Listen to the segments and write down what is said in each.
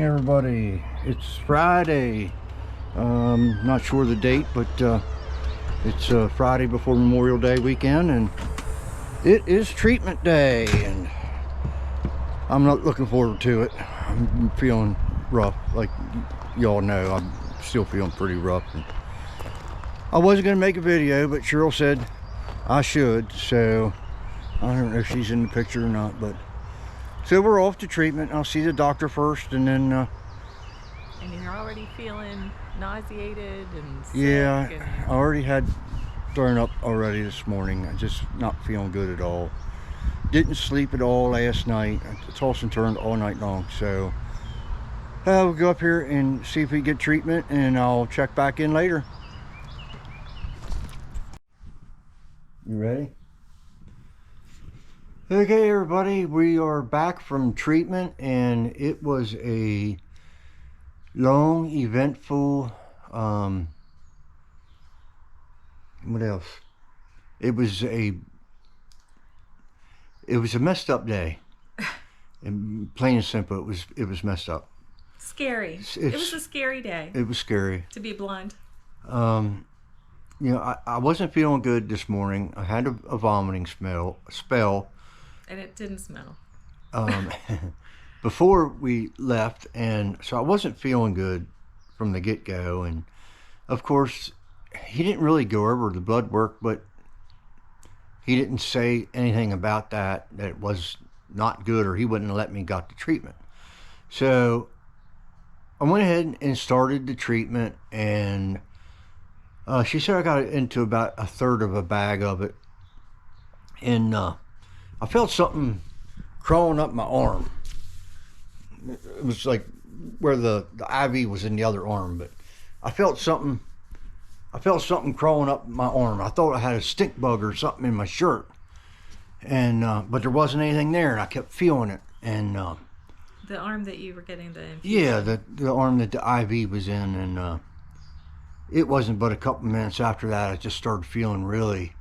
everybody. It's Friday. Not sure the date, but it's Friday before Memorial Day weekend, and it is treatment day, and I'm not looking forward to it. I'm feeling rough, like y'all know. I'm still feeling pretty rough. And I wasn't going to make a video, but Cheryl said I should, so I don't know if she's in the picture or not, but so we're off to treatment. I'll see the doctor first, and then and you're already feeling nauseated and sick. Yeah, and I already had thrown up already this morning. I'm just not feeling good at all. Didn't sleep at all last night. I tossed and turned all night long. So we'll go up here and see if we get treatment, and I'll check back in later. You ready? Okay, everybody, we are back from treatment, and it was a long, eventful, what else? It was a messed up day. And plain and simple, it was messed up. scary. It was a scary day. It was scary. To be blunt. You know, I wasn't feeling good this morning. I had a vomiting spell. And it didn't smell. Before we left, and so I wasn't feeling good from the get-go. And of course, he didn't really go over the blood work, but he didn't say anything about that it was not good, or he wouldn't have let me got the treatment. So I went ahead and started the treatment, and she said I got into about a third of a bag of it, and I felt something crawling up my arm. It was like where the IV was in the other arm, but I felt something crawling up my arm. I thought I had a stink bug or something in my shirt, and but there wasn't anything there, and I kept feeling it. And the arm that you were getting the infusion. Yeah, the arm that the IV was in, and it wasn't but a couple minutes after that I just started feeling really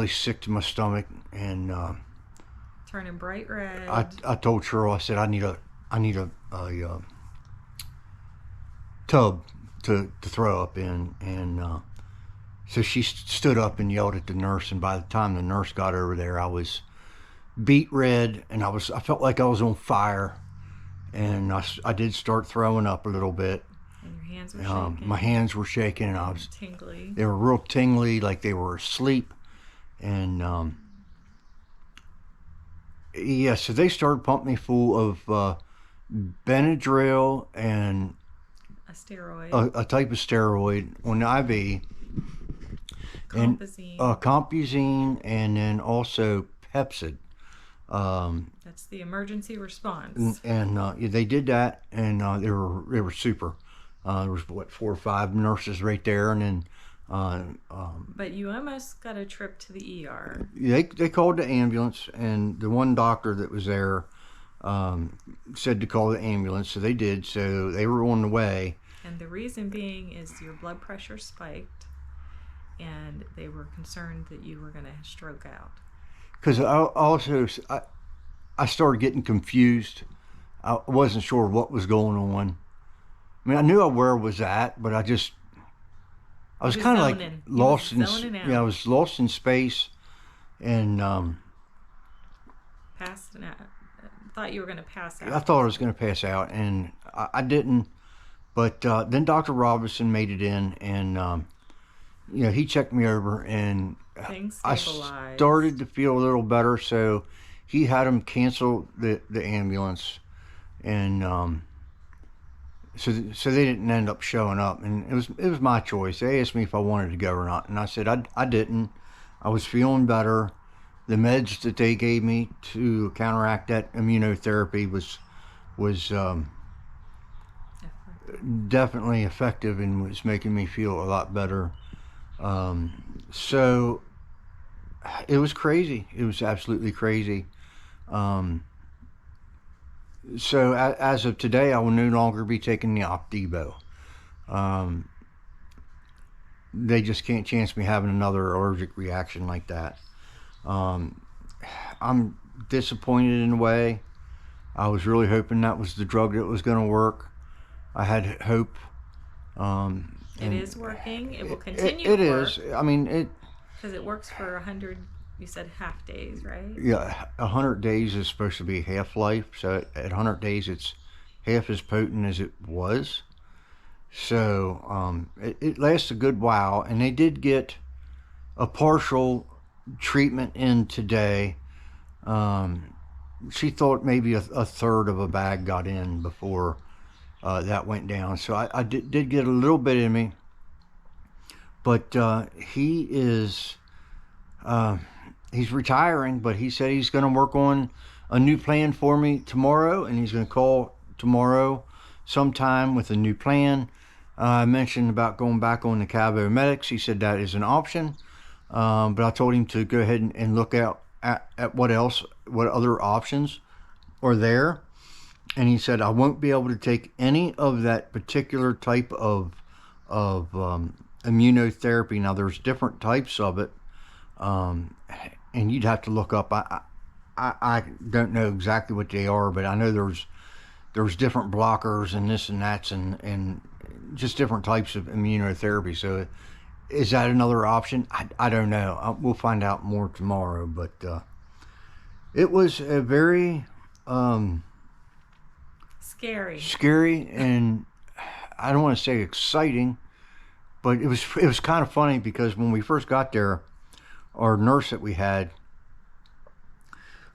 sick to my stomach, and turning bright red. I told Cheryl, I said I need a tub to throw up in, and so she stood up and yelled at the nurse, and by the time the nurse got over there, I was beet red, and I felt like I was on fire, and I did start throwing up a little bit. And your hands were shaking. My hands were shaking, and I was tingly. They were real tingly, like they were asleep. And yeah, so they started pumping me full of Benadryl and a steroid, a type of steroid on the IV, Compazine. And Compazine, and then also Pepsid. That's the emergency response. And yeah, they did that, and they were super. There was 4 or 5 nurses right there, and then. But you almost got a trip to the ER. They called the ambulance, and the one doctor that was there said to call the ambulance, so they did. So they were on the way. And the reason being is your blood pressure spiked, and they were concerned that you were going to stroke out. Because I started getting confused. I wasn't sure what was going on. I mean, I knew where I was at, but I was kind of like lost in, I was lost in space, and passed out. Thought you were going to pass out. I thought I was going to pass out, and I didn't. But then Dr. Robinson made it in, and you know, he checked me over, and I started to feel a little better. So he had him cancel the ambulance, and so they didn't end up showing up, and it was my choice. They asked me if I wanted to go or not, and I said I didn't. I was feeling better. The meds that they gave me to counteract that immunotherapy was definitely effective, and was making me feel a lot better. So it was crazy. It was absolutely crazy. So as of today, I will no longer be taking the Opdivo. They just can't chance me having another allergic reaction like that. I'm disappointed in a way. I was really hoping that was the drug that was going to work. I had hope. It is working. It will continue It to work. is. I mean, because it works for 100. You said half days, right? Yeah, 100 days is supposed to be half-life. So at 100 days, it's half as potent as it was. So it lasts a good while. And they did get a partial treatment in today. She thought maybe a third of a bag got in before that went down. So I did get a little bit in me. But he is... he's retiring, but he said he's going to work on a new plan for me tomorrow, and he's going to call tomorrow sometime with a new plan. I mentioned about going back on the Cabo-Medics. He said that is an option, but I told him to go ahead and look out at what other options are there. And he said I won't be able to take any of that particular type of immunotherapy. Now there's different types of it. And you'd have to look up. I don't know exactly what they are, but I know there's different blockers and this and that and just different types of immunotherapy. So is that another option? I don't know. We'll find out more tomorrow. But it was a very scary, and I don't want to say exciting, but it was kind of funny because when we first got there, our nurse that we had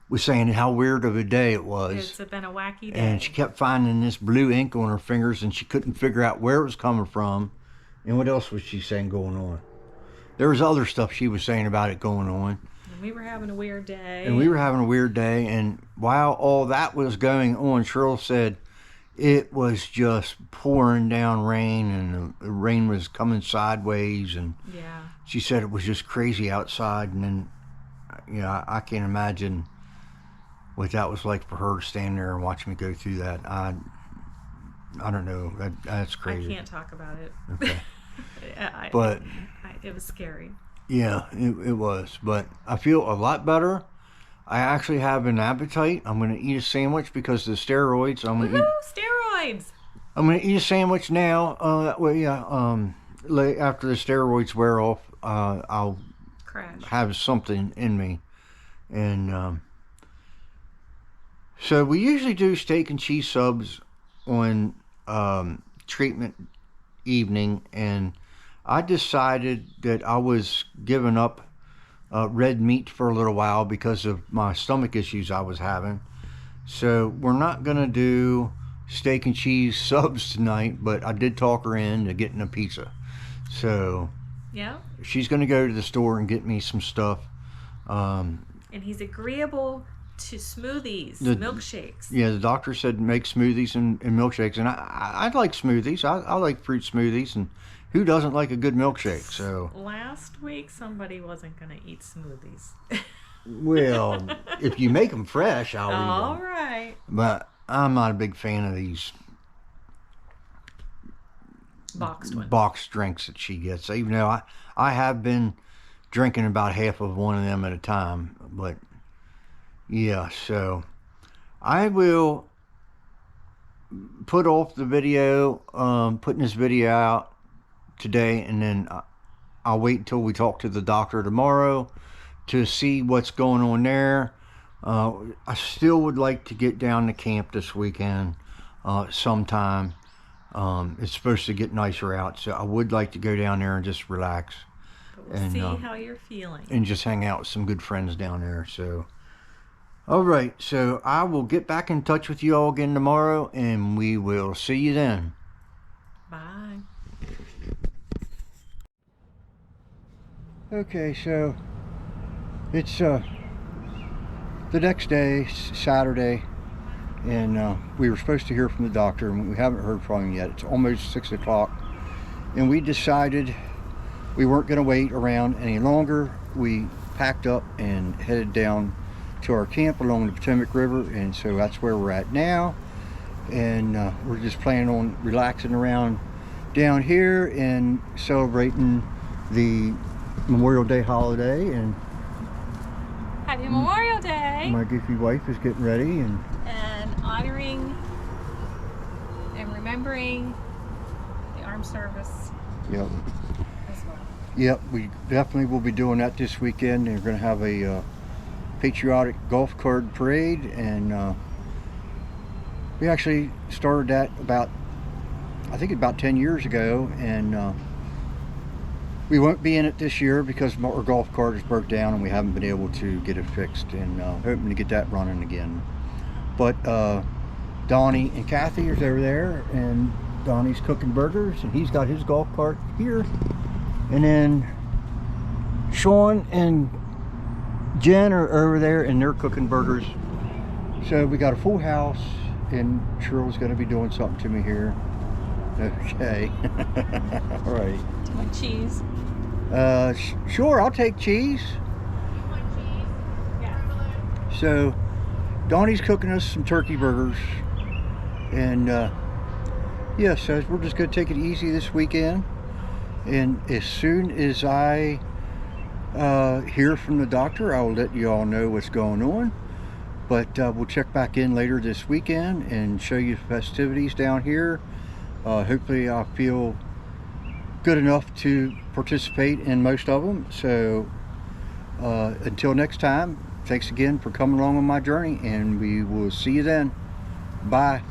was saying how weird of a day it was. It's been a wacky day. And she kept finding this blue ink on her fingers, and she couldn't figure out where it was coming from. And what else was she saying going on? There was other stuff she was saying about it going on. And we were having a weird day. And while all that was going on, Cheryl said it was just pouring down rain, and the rain was coming sideways, and yeah. She said it was just crazy outside, and then, I can't imagine what that was like for her to stand there and watch me go through that. I don't know. That's crazy. I can't talk about it. Okay. But it was scary. Yeah, it was. But I feel a lot better. I actually have an appetite. I'm going to eat a sandwich because of the steroids. Steroids! I'm going to eat a sandwich now. That way, after the steroids wear off, I'll crash. Have something in me. And so we usually do steak and cheese subs on treatment evening, and I decided that I was giving up red meat for a little while because of my stomach issues I was having. So we're not going to do steak and cheese subs tonight, but I did talk her into getting a pizza. So yeah, she's going to go to the store and get me some stuff. And he's agreeable to smoothies, milkshakes. Yeah, the doctor said make smoothies and milkshakes, and I like smoothies. I like fruit smoothies, and who doesn't like a good milkshake? So last week somebody wasn't going to eat smoothies. Well, if you make them fresh, I'll eat them. All right. But I'm not a big fan of these box drinks that she gets. Even though I have been drinking about half of one of them at a time. But yeah, so I will put off the video, putting this video out today, and then I'll wait until we talk to the doctor tomorrow to see what's going on there. I still would like to get down to camp this weekend sometime. It's supposed to get nicer out, so I would like to go down there and just relax. But we'll see how you're feeling. And just hang out with some good friends down there. So, all right, so I will get back in touch with you all again tomorrow, and we will see you then. Bye. Okay, so it's the next day, Saturday, and we were supposed to hear from the doctor, and we haven't heard from him yet. It's almost 6 o'clock, and we decided we weren't going to wait around any longer. We packed up and headed down to our camp along the Potomac River, and so that's where we're at now. And we're just planning on relaxing around down here and celebrating the Memorial Day holiday. And happy Memorial Day! My goofy wife is getting ready, and honoring and remembering the armed service Yep. as well. Yep, we definitely will be doing that this weekend. They're going to have a patriotic golf cart parade, and we actually started that I think about 10 years ago, and we won't be in it this year because our golf cart is broke down and we haven't been able to get it fixed, and hoping to get that running again. But Donnie and Kathy are over there, and Donnie's cooking burgers, and he's got his golf cart here. And then Sean and Jen are over there, and they're cooking burgers. So we got a full house, and Cheryl's going to be doing something to me here. Okay. All right. Do you want cheese? Sure, I'll take cheese. You want cheese? Yeah. So Donnie's cooking us some turkey burgers, and yeah, so we're just going to take it easy this weekend. And as soon as I hear from the doctor, I will let you all know what's going on. But we'll check back in later this weekend and show you festivities down here. Hopefully I'll feel good enough to participate in most of them. So until next time, thanks again for coming along on my journey, and we will see you then. Bye.